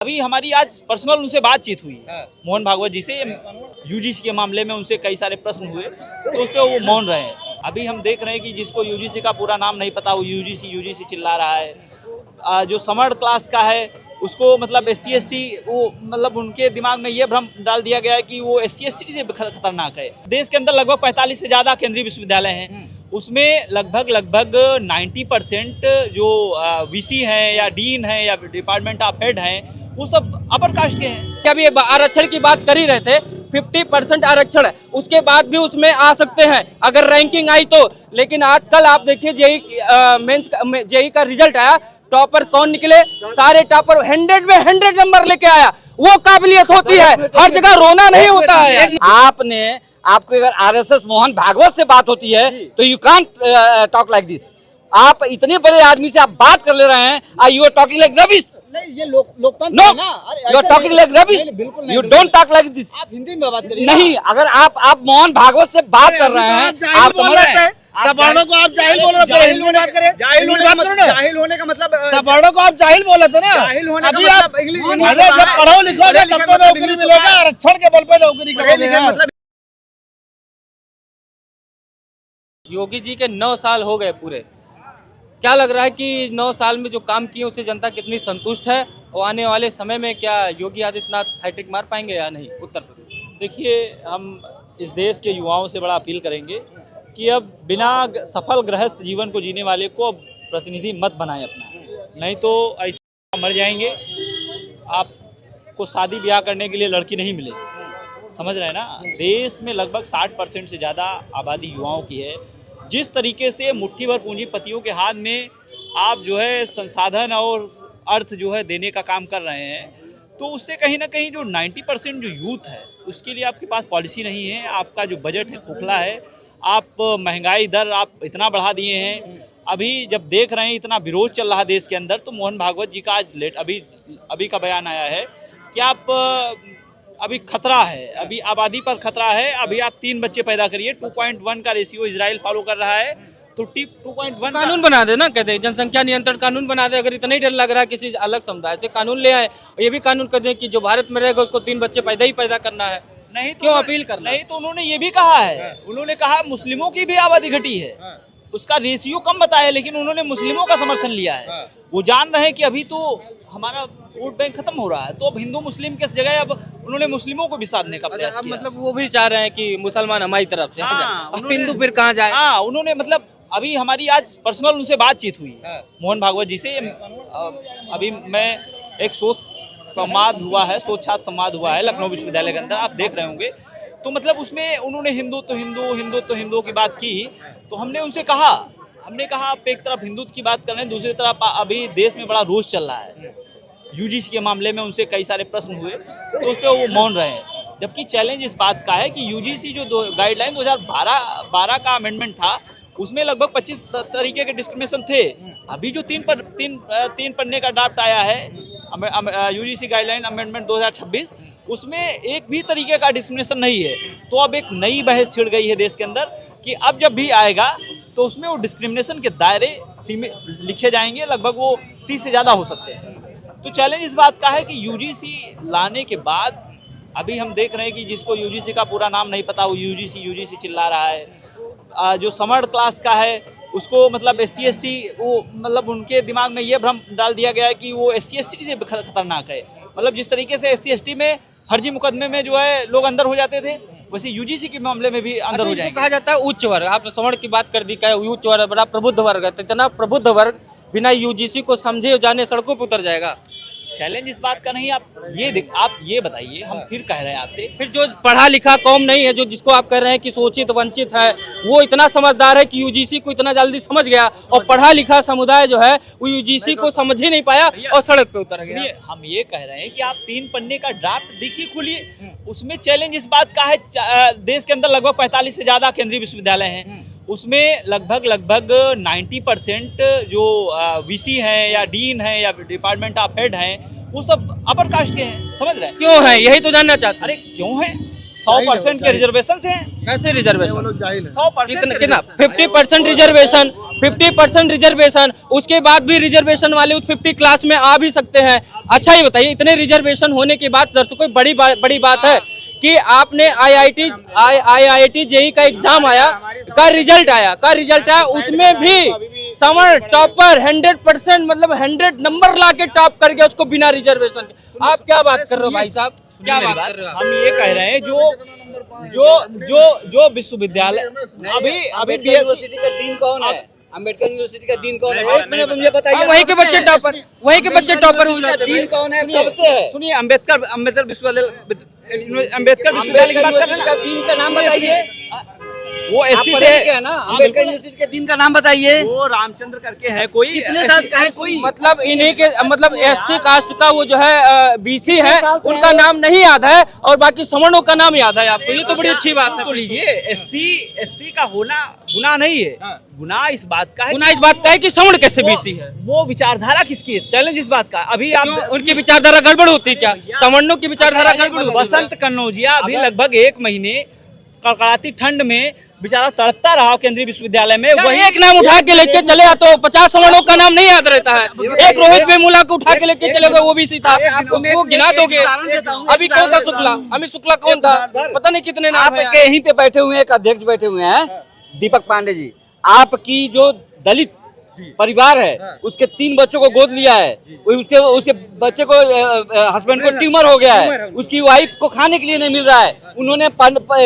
अभी हमारी आज पर्सनल उनसे बातचीत हुई मोहन भागवत जी से, यूजीसी के मामले में उनसे कई सारे प्रश्न हुए तो उस पर वो मौन रहे हैं। अभी हम देख रहे हैं कि जिसको यूजीसी का पूरा नाम नहीं पता वो यूजीसी चिल्ला रहा है। जो समर्ड क्लास का है उसको मतलब SC ST वो मतलब उनके दिमाग में ये भ्रम डाल दिया गया है कि वो SC ST से खतरनाक है। देश के अंदर लगभग 45 से ज़्यादा केंद्रीय विश्वविद्यालय हैं, उसमें लगभग 90% जो VC हैं या डीन हैं या डिपार्टमेंट ऑफ हेड हैं वो सब अपर कास्ट के हैं। जब ये आरक्षण की बात कर ही रहे थे, 50% आरक्षण है, उसके बाद भी उसमें आ सकते हैं अगर रैंकिंग आई तो। लेकिन आजकल आप देखिए जेई का रिजल्ट आया, टॉपर कौन निकले? सारे टॉपर 100 में 100 नंबर लेके आया। वो काबिलियत होती है, हर जगह रोना नहीं होता है। आपको अगर RSS मोहन भागवत से बात होती है तो you can't talk like this. आप इतने बड़े आदमी से आप बात कर ले रहे हैं, you are talking like rubbish. ये लोकतंत्र नो, है ना। You are talking like rubbish, you don't talk like this. आप हिंदी में बात करिए नहीं, अगर आप मोहन भागवत से बात कर रहे हैं, आप समझ रहे हैं सवर्णों को आप जाहिल बोल रहे थे, हिंदी में बात करें। जाहिल होने का मतलब सवर्णों को आप जाहिल बोले थे ना। जाहिल होने का अभी मतलब आप इंग्लिश अरे जब पढ़ो लिखोगे तब तो नौकरी मिलेगा, आरक्षण के बल पे नौकरी करोगे यार। मतलब योगी जी के 9 साल हो गए पूरे। क्या लग रहा है कि 9 साल में जो काम किए उससे जनता कितनी संतुष्ट है, और आने वाले समय में क्या योगी आदित्यनाथ हैट्रिक मार पाएंगे या नहीं उत्तर प्रदेश? देखिए, हम इस देश के युवाओं से बड़ा अपील करेंगे कि अब बिना सफल गृहस्थ जीवन को जीने वाले को अब प्रतिनिधि मत बनाएं अपना, नहीं तो ऐसे मर जाएंगे। आपको शादी ब्याह करने के लिए लड़की नहीं मिलेगी, समझ रहे हैं ना। देश में लगभग 60% से ज़्यादा आबादी युवाओं की है। जिस तरीके से मुट्ठी भर पूंजीपतियों के हाथ में आप जो है संसाधन और अर्थ जो है देने का काम कर रहे हैं, तो उससे कहीं ना कहीं जो 90% जो यूथ है उसके लिए आपके पास पॉलिसी नहीं है। आपका जो बजट है खोखला है। आप महंगाई दर आप इतना बढ़ा दिए हैं। अभी जब देख रहे हैं इतना विरोध चल रहा देश के अंदर, तो मोहन भागवत जी का आज अभी का बयान आया है कि आप अभी खतरा है, अभी आबादी पर खतरा है। अभी आप 3 बच्चे पैदा करिए, 2.1 का रेशियो इजराइल फॉलो कर रहा है, तो 2.1 कानून बना दे ना, कहते हैं जनसंख्या नियंत्रण कानून बना दे। अगर इतना ही डर लग रहा है किसी अलग समुदाय से, कानून ले आए और ये भी कानून कर दे कि जो भारत में रहेगा उसको 3 बच्चे पैदा करना है। नहीं तो क्यों अपील करना? नहीं तो उन्होंने ये भी कहा है, उन्होंने कहा मुस्लिमों की भी आबादी घटी है, उसका रेशियो कम बताया, लेकिन उन्होंने मुस्लिमों का समर्थन लिया है। वो जान रहे हैं कि अभी तो हमारा वोट बैंक खत्म हो रहा है, तो अब हिंदू मुस्लिम के जगह अब उन्होंने मुस्लिमों को भी साधने का प्रयास किया। मतलब वो भी चाह रहे हैं कि मुसलमान हमारी तरफ से अब हिंदू फिर कहाँ जाए? हाँ, उन्होंने मतलब अभी हमारी आज पर्सनल उनसे बातचीत हुई मोहन भागवत जी से। अभी मैं एक शोध संवाद हुआ है, शोध छात्र संवाद हुआ है लखनऊ विश्वविद्यालय के अंदर, आप देख रहे होंगे। तो मतलब उसमें उन्होंने हिंदू की बात की, तो हमने उनसे कहा, आप एक तरफ हिंदुत्व की बात कर रहे हैं, दूसरी तरफ अभी देश में बड़ा रोष चल रहा है। यूजीसी के मामले में उनसे कई सारे प्रश्न हुए तो उस पर वो मौन रहे हैं। जबकि चैलेंज इस बात का है कि यूजीसी जो गाइडलाइन 2012 का अमेंडमेंट था, उसमें लगभग 25 तरीके के डिस्क्रिमिनेशन थे। अभी जो तीन पन्ने का ड्राफ्ट आया है यूजीसी गाइडलाइन अमेंडमेंट 2026, उसमें एक भी तरीके का डिस्क्रिमिनेशन नहीं है। तो अब एक नई बहस छिड़ गई है देश के अंदर कि अब जब भी आएगा तो उसमें वो डिस्क्रिमिनेशन के दायरे लिखे जाएंगे, लगभग वो 30 से ज़्यादा हो सकते हैं। तो चैलेंज इस बात का है कि यूजीसी लाने के बाद अभी हम देख रहे हैं कि जिसको यूजीसी का पूरा नाम नहीं पता वो यूजीसी चिल्ला रहा है। जो समर्ड क्लास का है उसको मतलब SC ST वो मतलब उनके दिमाग में ये भ्रम डाल दिया गया है कि वो SC ST से खतरनाक है। मतलब जिस तरीके से SC ST में फर्जी मुकदमे में जो है लोग अंदर हो जाते थे, वैसे यूजीसी के मामले में भी अंदर हो जाएंगे। कहा जाता है उच्च वर्ग, आपने सवर्ण की बात कर दी, क्या उच्च वर्ग बड़ा प्रबुद्ध वर्ग है, तो इतना प्रबुद्ध वर्ग बिना यूजीसी को समझे जाने सड़कों पर उतर जाएगा। चैलेंज इस बात का नहीं, आप ये बताइए, हम फिर कह रहे हैं आपसे, फिर जो पढ़ा लिखा कौम नहीं है, जो जिसको आप कह रहे हैं कि शोषित वंचित है, वो इतना समझदार है कि यूजीसी को इतना जल्दी समझ गया, और पढ़ा लिखा समुदाय जो है वो यूजीसी को समझ ही नहीं पाया और सड़क पे उतर गया। हम ये कह रहे हैं कि आप 3 पन्ने का ड्राफ्ट देखिए, खोलिए, उसमें चैलेंज इस बात का है देश के अंदर लगभग 45 से ज्यादा केंद्रीय विश्वविद्यालय हैं, उसमें लगभग 90% जो VC हैं या डीन हैं या डिपार्टमेंट ऑफ हेड हैं वो सब अपर कास्ट के हैं, समझ रहे हैं। क्यों है, यही तो जानना चाहते हैं। अरे क्यों है? 100% के रिजर्वेशन से हैं। कैसे रिजर्वेशन? जाहिल है। 100% कितना 50% रिजर्वेशन, 50% रिजर्वेशन, उसके बाद भी रिजर्वेशन वाले उस 50 क्लास में आ भी सकते हैं। अच्छा ही बताइए, इतने रिजर्वेशन होने के बाद दर्शकों बड़ी बात है कि आपने IIT जेई का एग्जाम आया, का रिजल्ट आया, उसमें भी सवर्ण टॉपर 100% मतलब 100 नंबर ला के टॉप कर गया उसको बिना रिजर्वेशन के। आप क्या बात कर रहे हो भाई साहब, क्या बात कर रहे हो? हम ये कह रहे हैं जो विश्वविद्यालय अभी यूनिवर्सिटी का डीन कौन है? अम्बेडकर यूनिवर्सिटी का डीन कौन है? एक मिनट मुझे बताइए। वहीं के बच्चे टॉपर हो जाते हैं। डीन कौन है? कब से है? सुनिए, अम्बेडकर विश्वविद्यालय की बात कर रहे हैं ना? डीन का नाम बताइए। वो आप एससी पढ़े से लिखे हैं ना? अम्बेडकर यूनिवर्सिटी के डीन का नाम बताइए। वो रामचंद्र करके है कोई, कितने साल का है कोई? मतलब इन्हीं के मतलब SC कास्ट का वो जो है BC है, उनका नाम नहीं याद है और बाकी सवर्णों का नाम याद है आपको। ये तो बड़ी अच्छी बात है। तो लीजिए, एससी का होना गुनाह नहीं है। गुनाह इस बात का है, गुनाह इस बात का है कि सवर्ण कैसे BC है। वो विचारधारा किसकी है? चैलेंज इस बात का। अभी आप उनकी विचारधारा गड़बड़ होती है क्या? सवर्णों की विचारधारा गड़बड़ होती है? बसंत कन्नौजिया अभी लगभग 1 महीने कड़कड़ाती ठंड में बेचारा तड़पता रहा केंद्रीय विश्वविद्यालय में। वही एक नाम उठा के लेके चले तो 50 सवर्णों का नाम नहीं याद रहता है। एक रोहित वेमुला को उठा के लेके चले गए, वो भी था, वो गिना दोगे? अभी कौन था शुक्ला? अमित शुक्ला कौन था? पता नहीं कितने नाम है। आपके यहीं पे बैठे हुए एक अध्यक्ष बैठे हुए हैं, दीपक पांडे जी। आपकी जो दलित परिवार है उसके 3 बच्चों को गोद लिया है, उसके बच्चे को हस्बैंड को ट्यूमर हो गया है, उसकी वाइफ को खाने के लिए नहीं मिल रहा है, उन्होंने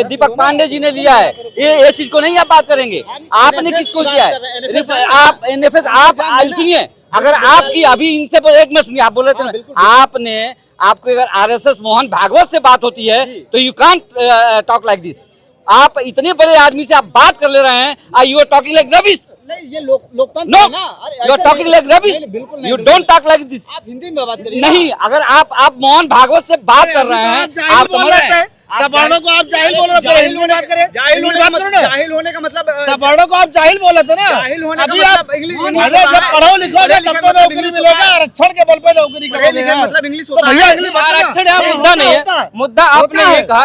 दीपक पांडे जी ने लिया है। ये चीज को नहीं आप बात करेंगे। आपने किसको दिया है? आप NFS, आप सुनिए, अगर आपकी अभी इनसे एक मिनट सुनिए, आप बोल रहे थे ना, आपको अगर RSS मोहन भागवत से बात होती है तो you can't talk like this. आप इतने बड़े आदमी से आप बात कर ले रहे हैं, you are talking like rubbish. नहीं, ये लोकतंत्र नो, है ना। You are talking like rubbish, बिल्कुल you don't talk like this. आप हिंदी में बात करिए। नहीं, अगर आप मोहन भागवत से बात कर रहे हैं, आप समझ रहे हैं? सवर्णों को आप जाहिल बोल रहे थे, हिंदी में बात करें। जाहिल होने का मतलब सवर्णों को आप जाहिल बोले थे ना। जाहिल होने का अभी मतलब आप इंग्लिश अरे जब पढ़ो लिखोगे तब तो नौकरी मिलेगा, आरक्षण के बल पे नौकरी करोगे यार। मतलब इंग्लिश तो भैया इंग्लिश आरक्षण यहाँ मुद्दा नहीं है। मुद्दा आपने ये कहा,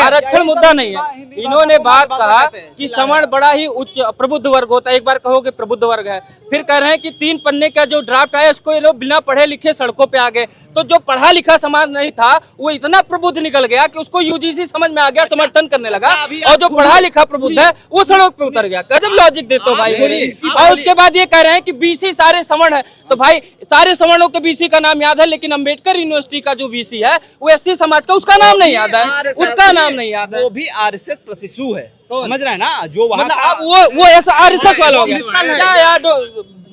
आरक्षण मुद्दा नहीं है। इन्होंने बात कहा कि सवर्ण बड़ा ही उच्च प्रबुद्ध वर्ग होता है। एक बार कहोगे प्रबुद्ध वर्ग है, फिर कह रहे हैं कि 3 पन्ने का जो ड्राफ्ट आया उसको ये लोग बिना पढ़े लिखे सड़कों पे आ गए। तो जो पढ़ा लिखा समाज नहीं था वो इतना प्रबुद्ध निकल गया कि उसको UGC समझ में आ गया, समर्थन करने लगा, और जो पढ़ा लिखा प्रबुद्ध है वो सड़क पे उतर गया। गजब लॉजिक देते हो भाई। और उसके बाद ये कह रहे हैं कि BC सारे सवर्ण है। तो भाई सारे सवर्णों के BC का नाम याद है, लेकिन अम्बेडकर यूनिवर्सिटी का जो BC है वो SC समाज का, उसका नाम नहीं याद है, उसका नाम नहीं याद है। वो भी RSS प्रशिक्षु है, समझ रहे हैं ना? जो वहाँ मतलब वो ऐसा RSS वाला हो गया क्या यार?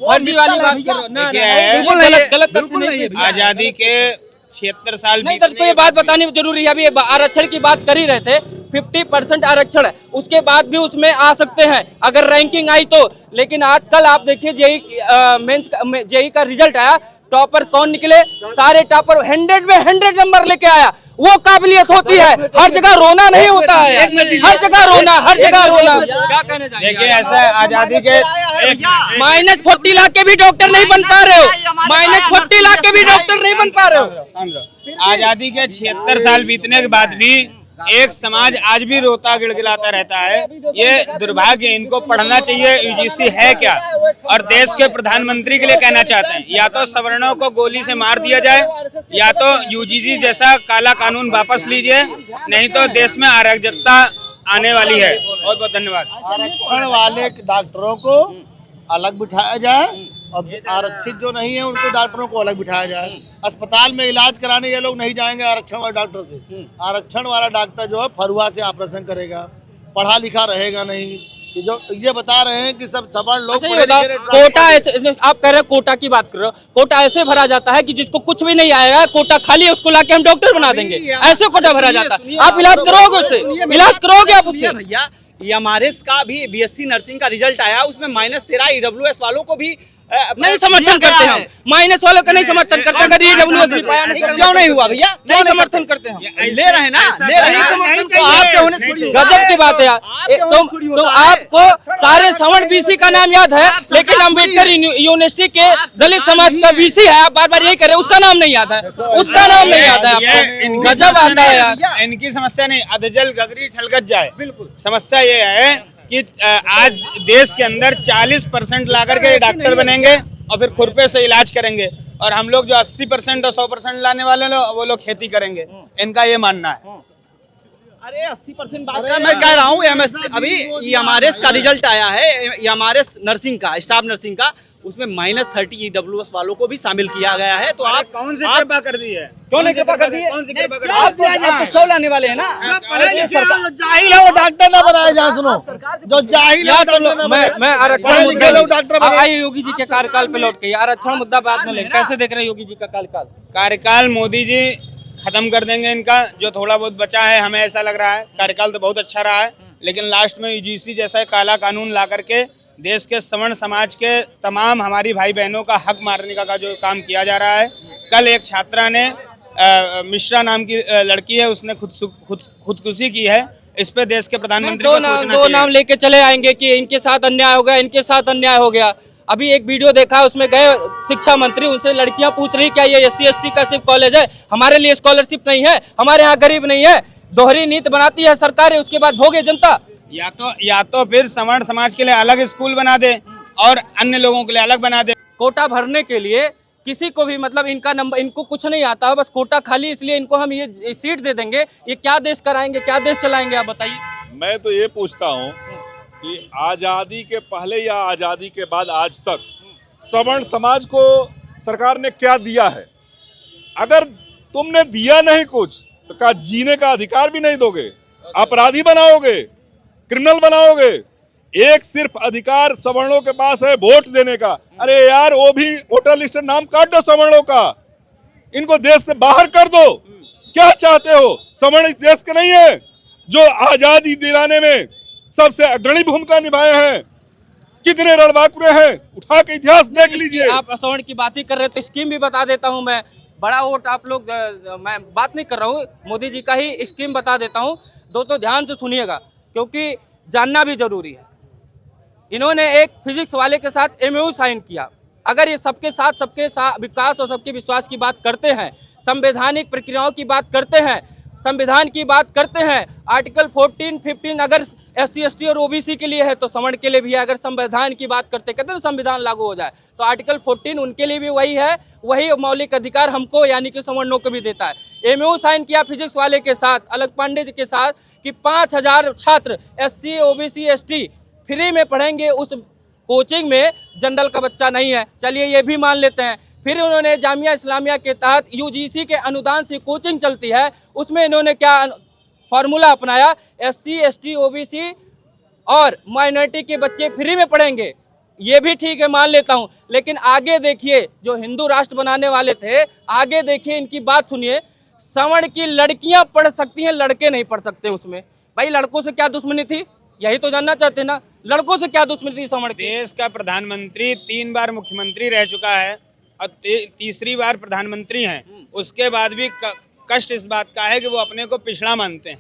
फर्जी वाली बात कर रहे हो ना? बिल्कुल गलत तथ्य नहीं। आजादी के 76 साल नहीं सर, तो ये बात बतानी जरूरी है। अभी आरक्षण की बात कर ही रहे थे, 50% आरक्षण है, उसके बाद भी उसमें आ सकते हैं अगर रैंकिंग आई तो। लेकिन आज कल आप देखिए जेई का रिजल्ट आया, टॉपर कौन निकले? सारे टॉपर 100 में 100 नंबर लेके आया। वो काबिलियत होती है, हर जगह रोना नहीं होता है, हर जगह रोना, हर जगह रोना। क्या कहने जाएंगे? देखिए ऐसा है, आजादी के -40 लाख के भी डॉक्टर नहीं बन पा रहे हो, -40 लाख के भी डॉक्टर नहीं बन पा रहे हो। आजादी के 76 साल बीतने के बाद भी एक समाज आज भी रोता गिड़गिड़ाता रहता है। ये दुर्भाग्य। इनको पढ़ना चाहिए UGC है क्या, और देश के प्रधानमंत्री के लिए कहना चाहते हैं, या तो सवर्णों को गोली से मार दिया जाए, या तो UGC जैसा काला कानून वापस लीजिए, नहीं तो देश में अराजकता आने वाली है। बहुत बहुत धन्यवाद। आरक्षण वाले डॉक्टरों को अलग बिठाया जाए और आरक्षित जो नहीं है उनको डॉक्टरों को अलग बिठाया जाए। अस्पताल में इलाज कराने ये लोग नहीं जाएंगे आरक्षण वाले डॉक्टर से। आरक्षण वाला डॉक्टर जो है फरुआ से ऑपरेशन करेगा, पढ़ा लिखा रहेगा नहीं। जो ये बता रहे हैं कि सब सवर्ण लोग कोटा ऐसे, आप कह रहे हैं कोटा की बात कर रहे हो, कोटा ऐसे भरा जाता है कि जिसको कुछ भी नहीं आएगा, कोटा खाली है, उसको लाके हम डॉक्टर बना देंगे, ऐसे कोटा भरा जाता है। आप इलाज करोगे उससे? इलाज करोगे आप उससे? भैया, MRS का भी BSc नर्सिंग का रिजल्ट आया, उसमें -13 EWS वालों को भी नहीं समर्थन करते हम, माइनस वालों का नहीं समर्थन करते, अगर ईडब्ल्यूएस पाया नहीं क्यों नहीं हुआ भैया? नहीं समर्थन करते हम, ले रहे हैं ना, ले रहे हैं। तो आपके होने गजब की बात है यार। तो आपको सारे सवर्ण बीसी का नाम याद है, लेकिन अम्बेडकर यूनिवर्सिटी के दलित समाज का बीसी है, आप बार बार यही कर रहे हैं, उसका नाम नहीं याद है, उसका नाम नहीं याद है आपको। गजब आता है यार। इनकी समस्या नहीं अधजल गगरी ठलगत जाए, बिल्कुल समस्या ये है कि आज देश के अंदर 40% ला करके डॉक्टर बनेंगे और फिर खुरपे से इलाज करेंगे, और हम लोग जो 80% और 100% लाने वाले लोग वो लोग खेती करेंगे। इनका ये मानना है। अरे 80% बात का मैं कह रहा हूँ। अभी एमआरएस का रिजल्ट आया है, एमआरएस नर्सिंग का, स्टाफ नर्सिंग का, उसमें -30 ईडब्ल्यूएस वालों को भी शामिल किया गया है। तो आप कौन सी कृपा कर दी है? क्यों नहीं कृपा कर दी है? कौन सी कृपा कर दी? आप तो 100 लाने वाले हैं ना। जो जाहिल है वो डॉक्टर ना बनाया जाए। सुनो, जो जाहिल है मैं आरक्षण मुद्दा, आइए योगी जी के कार्यकाल पे लौट के, आरक्षण मुद्दा बाद में लेंगे। कैसे देख रहे हैं योगी जी का कार्यकाल? मोदी जी खत्म कर देंगे इनका, जो थोड़ा बहुत बचा है। हमें ऐसा लग रहा है कार्यकाल तो बहुत अच्छा रहा है, लेकिन लास्ट में यूजीसी जैसा काला कानून ला करके देश के सवर्ण समाज के तमाम हमारी भाई बहनों का हक मारने का जो काम किया जा रहा है। कल एक छात्रा ने मिश्रा नाम की लड़की है, उसने खुदकुशी की है। इस पे देश के प्रधानमंत्री दो नाम लेके चले आएंगे कि इनके साथ अन्याय हो गया, इनके साथ अन्याय हो गया। अभी एक वीडियो देखा, उसमें गए शिक्षा मंत्री, उनसे लड़कियां पूछ रही क्या ये SC ST का सिर्फ कॉलेज है, हमारे लिए स्कॉलरशिप नहीं है, हमारे यहाँ गरीब नहीं है। दोहरी नीति बनाती है सरकार, उसके बाद भोगे जनता। या तो फिर सवर्ण समाज के लिए अलग स्कूल बना दे और अन्य लोगों के लिए अलग बना दे। कोटा भरने के लिए किसी को भी मतलब इनका नंबर, इनको कुछ नहीं आता है, बस कोटा खाली, इसलिए इनको हम ये सीट दे देंगे। ये क्या देश कराएंगे, क्या देश चलाएंगे, आप बताइए। मैं तो ये पूछता हूँ कि आजादी के पहले या आजादी के बाद आज तक सवर्ण समाज को सरकार ने क्या दिया है? अगर तुमने दिया नहीं कुछ तो क्या जीने का अधिकार भी नहीं दोगे? अपराधी बनाओगे, क्रिमिनल बनाओगे। एक सिर्फ अधिकार सवर्णों के पास है वोट देने का। अरे यार, वो भी वोटर लिस्ट से नाम काट दो सवर्णों का, इनको देश से बाहर कर दो। क्या चाहते हो? सवर्ण इस देश के नहीं है जो आजादी दिलाने में सबसे अग्रणी भूमिका निभाए हैं? कितने रणबांकुरे हैं, उठा के इतिहास देख लीजिए। आप सवर्ण की बात ही कर रहे हैं तो स्कीम भी बता देता हूं मैं। बड़ा वोट आप लोग, मैं बात नहीं कर रहा हूं, मोदी जी का ही स्कीम बता देता हूं। दोस्तों ध्यान से सुनिएगा, क्योंकि जानना भी जरूरी है। इन्होंने एक फिजिक्स वाले के साथ MOU साइन किया। अगर ये सबके साथ विकास और सबके विश्वास की बात करते हैं, संवैधानिक प्रक्रियाओं की बात करते हैं, संविधान की बात करते हैं, आर्टिकल 14, 15 अगर SC ST और OBC के लिए है तो सवर्ण के लिए भी है। अगर संविधान की बात करते कहते हैं संविधान लागू हो जाए तो आर्टिकल 14 उनके लिए भी वही है, वही मौलिक अधिकार हमको यानी कि सवर्णों को भी देता है। MOU साइन किया फिजिक्स वाले के साथ, अलग पांडे जी के साथ, कि 5000 छात्र SC OBC ST फ्री में पढ़ेंगे उस कोचिंग में। जनरल का बच्चा नहीं है, चलिए ये भी मान लेते हैं। फिर उन्होंने जामिया इस्लामिया के तहत UGC के अनुदान से कोचिंग चलती है, उसमें इन्होंने क्या फार्मूला अपनाया, SC ST OBC और माइनॉरिटी के बच्चे फ्री में पढ़ेंगे। ये भी ठीक है, मान लेता हूँ, लेकिन आगे देखिए, जो हिंदू राष्ट्र बनाने वाले थे, आगे देखिए, इनकी बात सुनिए। सवर्ण की लड़कियां पढ़ सकती हैं, लड़के नहीं पढ़ सकते उसमें। भाई लड़कों से क्या दुश्मनी थी, यही तो जानना चाहते ना, लड़कों से क्या दुश्मनी थी सवर्ण की? देश का प्रधानमंत्री 3 बार मुख्यमंत्री रह चुका है और तीसरी बार प्रधानमंत्री हैं। उसके बाद भी कष्ट इस बात का है कि वो अपने को पिछड़ा मानते हैं।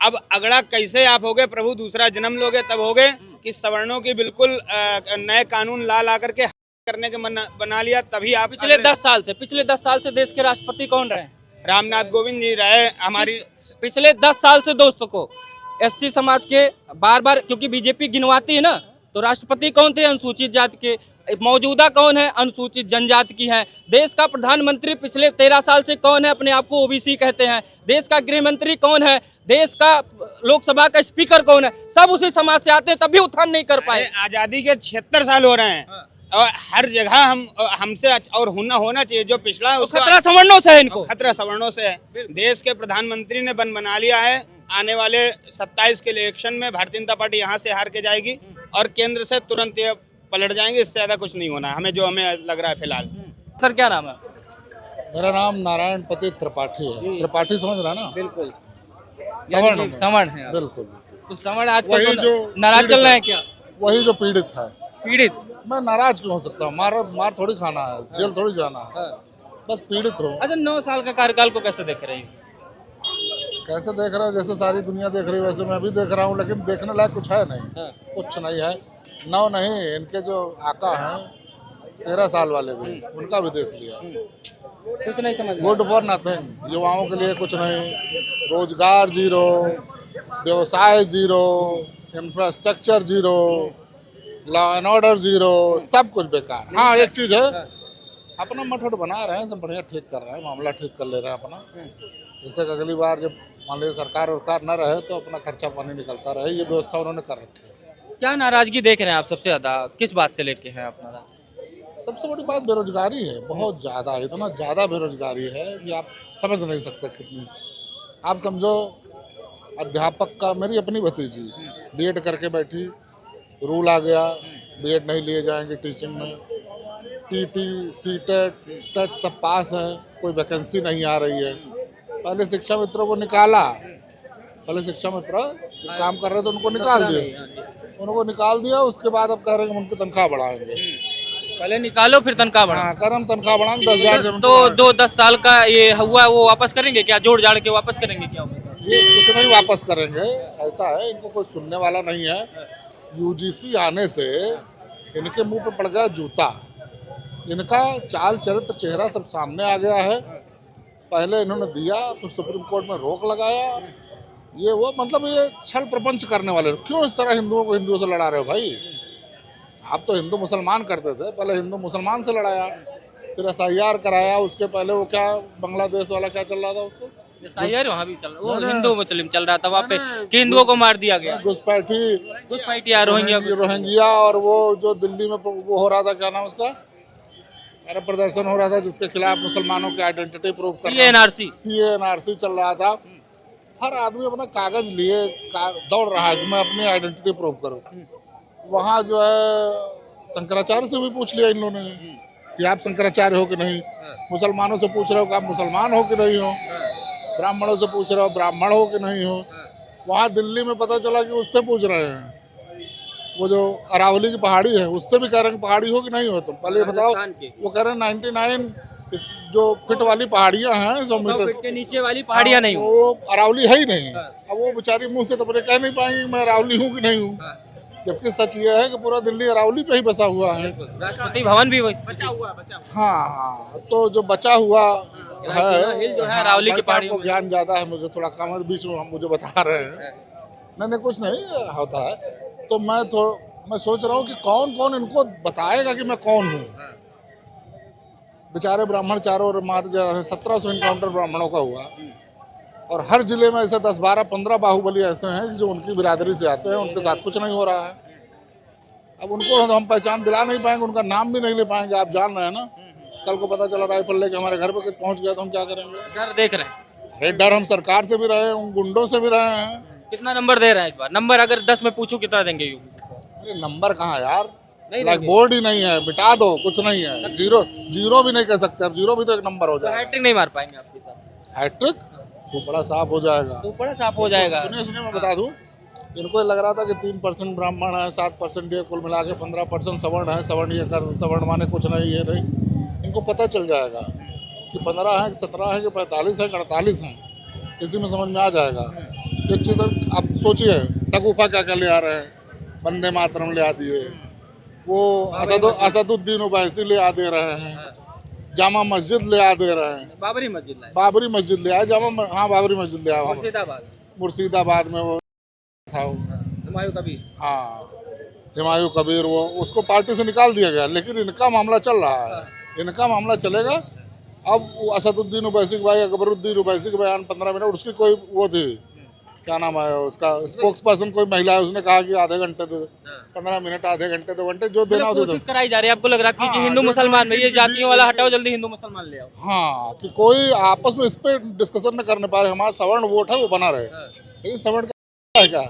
अब अगला कैसे आप होगे प्रभु, दूसरा जन्म लोगे तब होगे कि सवर्णों की बिल्कुल नए कानून ला करके करने के बना लिया, तभी आप पिछले 10 साल से देश के राष्ट्रपति कौन रहे? रामनाथ कोविंद जी रहे। हमारी पिछले 10 साल से दोस्तों को SC समाज के बार बार, क्योंकि बीजेपी गिनवाती है ना, तो राष्ट्रपति कौन थे? अनुसूचित जाति के। मौजूदा कौन है? अनुसूचित जनजाति की है। देश का प्रधानमंत्री पिछले 13 साल से कौन है? अपने आप को OBC कहते हैं। देश का गृह मंत्री कौन है? देश का लोकसभा का स्पीकर कौन है? सब उसी समाज से आते हैं, तभी उत्थान नहीं कर पाए। आजादी के 76 साल हो रहे हैं और हर जगह हमसे और होना चाहिए। जो पिछड़ा है उसका खतरा सवर्णों से है, इनको खतरा सवर्णों से है। देश के प्रधानमंत्री ने बना लिया है, आने वाले 27 के इलेक्शन में भारतीय जनता पार्टी यहाँ से हार के जाएगी और केंद्र से तुरंत ये पलट जाएंगे। इससे ज्यादा कुछ नहीं होना हमें, जो हमें लग रहा है फिलहाल। सर क्या नाम है? मेरा नाम नारायण पति त्रिपाठी है। त्रिपाठी समझ रहा ना? बिल्कुल सवर्ण है। बिल्कुल। तो सवर्ण आजकल नाराज चल रहे हैं क्या? वही जो पीड़ित है। पीड़ित मैं नाराज क्यों हो सकता हूँ? मार थोड़ी खाना है, जेल थोड़ी जाना है, बस पीड़ित हो। अच्छा, 9 साल का कार्यकाल को कैसे देख रहे हैं? कैसे देख रहे हो? जैसे सारी दुनिया देख रही है वैसे मैं भी देख रहा हूँ, लेकिन देखने लायक कुछ है नहीं, कुछ नहीं है। 9 नहीं, इनके जो आका हैं 13 साल वाले भी, उनका भी देख लिया, कुछ नहीं समझ गुड फॉर नथिंग। युवाओं के लिए कुछ नहीं, रोजगार जीरो, व्यवसाय zero, infrastructure zero, law and order zero, सब कुछ बेकार। हाँ, एक चीज है, अपना मठड़ बना रहे हैं, सब बढ़िया ठीक कर रहे हैं, मामला ठीक कर ले रहे हैं अपना। जैसे कि अगली बार जब मान लीजिए सरकार न रहे तो अपना खर्चा पानी निकलता रहे, ये व्यवस्था उन्होंने कर रखी है। क्या नाराजगी देख रहे हैं आप सबसे ज्यादा, किस बात से लेके है आप नाराज? सबसे बड़ी बात बेरोजगारी है, बहुत ज़्यादा, इतना ज़्यादा बेरोजगारी है कि आप समझ नहीं सकते कितनी। आप समझो, अध्यापक का, मेरी अपनी भतीजी बीएड करके बैठी, रूल आ गया बीएड नहीं लिए जाएंगे टीचिंग में, टीटी सीटेट टेट सब पास है, कोई वैकेंसी नहीं आ रही है। पहले शिक्षा मित्रों को निकाला, पहले शिक्षा मित्र काम कर रहे थे उनको निकाल दिया, उसके बाद अब कह रहे हैं कि उनकी तनख्वाह बढ़ाएंगे। पहले निकालो फिर तनख्वाह बढ़ा। हाँ, कर हम तनख्वाह बढ़ाएंगे 10,000। तो 10 साल का ये हुआ वो वापस करेंगे क्या? जोड़ जाड़ के वापस करेंगे क्या? ये कुछ नहीं वापस करेंगे, ऐसा है, इनको कोई सुनने वाला नहीं है। यूजीसी आने से इनके मुंह पे पड़ गया जूता, इनका चाल चरित्र चेहरा सब सामने आ गया है। पहले इन्होंने दिया, फिर सुप्रीम कोर्ट में रोक लगाया, ये वो, मतलब ये छल प्रपंच करने वाले। क्यों इस तरह हिंदुओं को हिंदुओं से लड़ा रहे हो भाई? आप तो हिंदू मुसलमान करते थे, पहले हिंदू मुसलमान से लड़ाया, फिर SIR कराया, उसके पहले वो क्या बांग्लादेश वाला क्या चल रहा था उसको, SIR वहाँ भी चल रहा, वो हिंदू मुस्लिम चल रहा था वहाँ पे कि हिंदुओं को मार दिया गया, घुसपैठी रोहिंग्या, और वो जो दिल्ली में वो हो रहा था, क्या नाम उसका, अरे प्रदर्शन हो रहा था जिसके खिलाफ मुसलमानों की आइडेंटिटी प्रूव करना, CANRC चल रहा था। हर आदमी अपना कागज लिए दौड़ रहा है कि मैं अपनी आइडेंटिटी प्रूव करूँ। वहाँ जो है शंकराचार्य से भी पूछ लिया इन लोगों ने कि आप शंकराचार्य हो कि नहीं, मुसलमानों से पूछ रहे हो कि आप मुसलमान हो कि नहीं हो, ब्राह्मणों से पूछ रहे हो ब्राह्मण हो कि नहीं हो। वहाँ दिल्ली में पता चला कि उससे पूछ रहे हैं, वो जो अरावली की पहाड़ी है उससे भी कह रहे हैं पहाड़ी हो कि नहीं हो। तुम पहले बताओ, वो कह रहे हैं 99 जो फिट वाली पहाड़ियाँ हैं 100 मीटर के नीचे वाली पहाड़ियाँ नहीं, वो अरावली है ही नहीं। अब वो बेचारी मुँह से तो अपने कह नहीं पाएंगे मैं अरावली हूँ कि नहीं हूँ, जबकि सच ये है कि पूरा दिल्ली अरावली पे ही बसा हुआ है। राष्ट्रपति भवन भी बचा हुआ। हाँ, तो जो बचा हुआ है जो है अरावली की पहाड़ी को ज्ञान ज्यादा है, मुझे थोड़ा कम है, बीच में हम मुझे बता रहे हैं। नहीं कुछ नहीं होता है। तो मैं सोच रहा हूँ कि कौन कौन इनको बताएगा कि मैं कौन हूँ। बेचारे ब्राह्मण चारों ओर मार जा रहे हैं, 1700 इनकाउंटर ब्राह्मणों का हुआ, और हर जिले में ऐसे 10, 12, 15 बाहुबली ऐसे हैं जो उनकी बिरादरी से आते हैं, उनके साथ कुछ नहीं हो रहा है। अब उनको हम पहचान दिला नहीं पाएंगे, उनका नाम भी नहीं ले पाएंगे। आप जान रहे हैं ना, कल को पता चला राइफल लेके हमारे घर पे पहुंच गया तो हम क्या करेंगे? डर देख रहे हैं। अरे डर हम सरकार से भी रहे हैं, उन गुंडों से भी रहे हैं। कितना नंबर दे रहे हैं इस बार? नंबर अगर 10 में पूछूं कितना देंगे? अरे नंबर कहाँ यार, ब्लैक बोर्ड ही नहीं है, मिटा दो, कुछ नहीं है। जीरो भी नहीं कह सकते, अब जीरो भी तो एक नंबर हो जाएगा। हैट्रिक नहीं मार पाएंगे आपके साथ? हैट्रिक सुपड़ा साफ हो जाएगा, सुपड़ा साफ हो जाएगा। सुनिए मैं बता दूं, इनको लग रहा था कि 3% ब्राह्मण है, 7% ये, कुल मिला के 15% सवर्ण है। सवर्ण ये कर, सवर्ण माने कुछ नहीं, ये नहीं। इनको पता चल जाएगा कि 15 है, 17 है, कि 45 है, 48 है, इसी में समझ में आ जाएगा। एक चीज़ आप सोचिए, सगुफा क्या क्या ले आ रहे हैं, वंदे मातरम ले आ दिए, वो असदुद्दीन ओवैसी ले आ दे रहे हैं, जामा मस्जिद ले आ दे रहे हैं, बाबरी मस्जिद ले आए, जामा, हाँ बाबरी मस्जिद ले आया, मुर्शिदाबाद में वो था, हुमायूं कबीर, हाँ हुमायूं कबीर, वो उसको पार्टी से निकाल दिया गया। लेकिन इनका मामला चल रहा है, इनका मामला चलेगा। अब असदुद्दीन ओवैसी भाई, अकबरुद्दीन ओवैसी के बयान 15 मिनट, उसकी कोई वो थी, क्या नाम है उसका, स्पोक्स पर्सन कोई महिला है, उसने कहा कि आधे घंटे दे, 15 मिनट, आधे घंटे, 2 घंटे, जो देना हो दे दो। कोशिश कराई जा रही है, आपको लग रहा है कि हिंदू मुसलमान में ये जातियों वाला हटाओ, जल्दी हिंदू मुसलमान ले आओ। हाँ, कि कोई आपस में इस पे डिस्कशन न करने पा रहे। हमारा सवर्ण वोट है वो बना रहे, लेकिन सवर्ण का है क्या,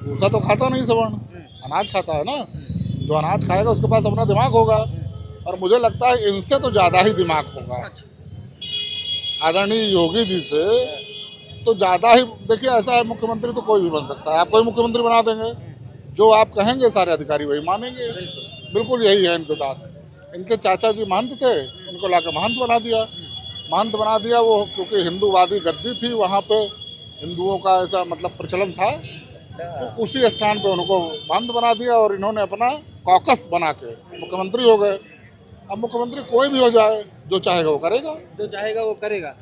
भूसा तो खाता नहीं, सवर्ण अनाज खाता है ना। जो अनाज खाएगा उसके पास अपना दिमाग होगा, और मुझे लगता है इनसे तो ज़्यादा ही दिमाग होगा। आदरणीय योगी जी से तो ज़्यादा ही। देखिए ऐसा है, मुख्यमंत्री तो कोई भी बन सकता है, आप कोई मुख्यमंत्री बना देंगे, जो आप कहेंगे सारे अधिकारी वही मानेंगे। बिल्कुल यही है इनके साथ। इनके चाचा जी महंत थे, उनको लाके महंत बना दिया। महंत बना दिया वो, क्योंकि हिंदूवादी गद्दी थी वहाँ पे, हिंदुओं का ऐसा मतलब प्रचलन था, तो उसी स्थान पे उनको महंत बना दिया और इन्होंने अपना कॉकस बना के मुख्यमंत्री हो गए। अब मुख्यमंत्री कोई भी हो जाए, जो चाहेगा वो करेगा। जो चाहेगा वो करेगा।